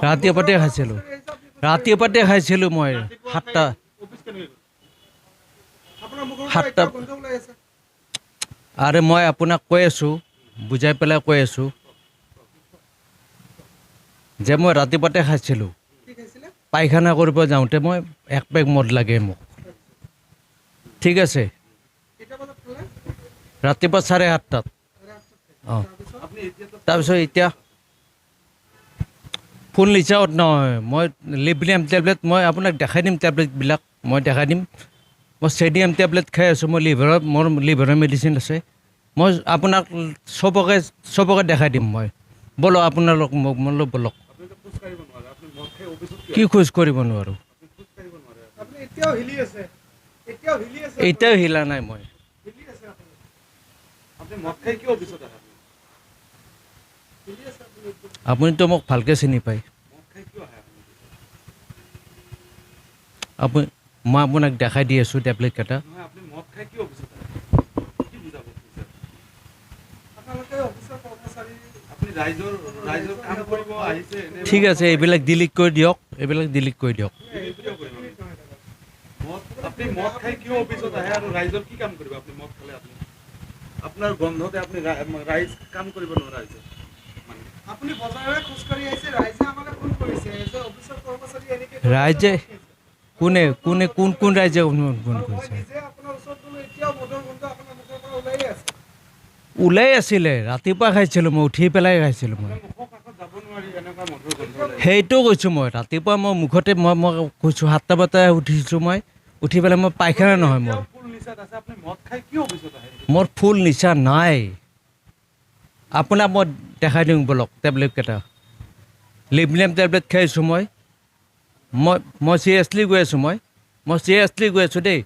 ৰাতিপুৱাতে খাইছিলোঁ ৰাতিপুৱাতে খাইছিলোঁ মই 7টা আৰে মই আপোনাক কৈ আছোঁ বুজাই পেলাই কৈ আছোঁ যে মই ৰাতিপুৱাতে খাইছিলোঁ পায়খানা কৰিব যাওঁতে মই 1 পেক মদ লাগে মোক ঠিক আছে ৰাতিপুৱা 7:30টাত অঁ তাৰপিছত এতিয়া ফুল নিচাত নহয় মই লিব্ৰিয়াম টেবলেট মই আপোনাক দেখাই দিম টেবলেটবিলাক মই দেখাই দিম মই চেডিয়াম টেবলেট খাই আছোঁ মই মোৰ লিভাৰৰ মেডিচিন আছে মই আপোনাক চবকে দেখাই দিম মই বলক আপোনালোক মোক বলক কি খোজ কৰিব নোৱাৰোঁ এতিয়াও হিলা নাই মই আপুনিতো মোক ভালকৈ চিনি পায় মই আপোনাক দেখাই দি আছোঁ টেবলেটকেইটা ঠিক আছে এইবিলাক ডিলিট কৰি দিয়ক আপোনাৰ গন্ধতে আপুনি ৰাইজ কাম কৰিব নোৱাৰা হৈছে আপুনি বজাৰৰে খোজকাঢ়ি আহিছে ৰাইজে আমাক ফোন কৰিছে যে অফিচৰ কৰ্মচাৰী এনেকৈ ৰাইজে কোন ৰাইজে ফোন কৰিছে ওলাই আছিলে ৰাতিপুৱা খাইছিলোঁ মই উঠি পেলাই খাইছিলোঁ মই সেইটো কৈছোঁ মই ৰাতিপুৱা মই মুখতে মই কৈছোঁ 7টা বজাত উঠিছোঁ মই উঠি পেলাই মই পায়খানা নহয় মোৰ ফুল নিচা নাই আপোনাক মই দেখাই দিওঁ বলক টেবলেটকেইটা লিব্ৰিয়াম টেবলেট খাইছোঁ মই চিৰিয়াছলি গৈ আছোঁ দেই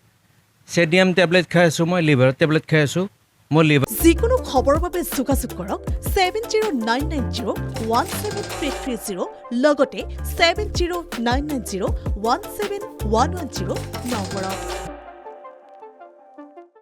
চেডিয়াম টেবলেট খাই আছোঁ মই লিভাৰৰ টেবলেট খাই আছোঁ মই লিভাৰ যিকোনো খবৰৰ বাবে যোগাযোগ কৰক 7099017330 লগতে 7099017110 নম্বৰত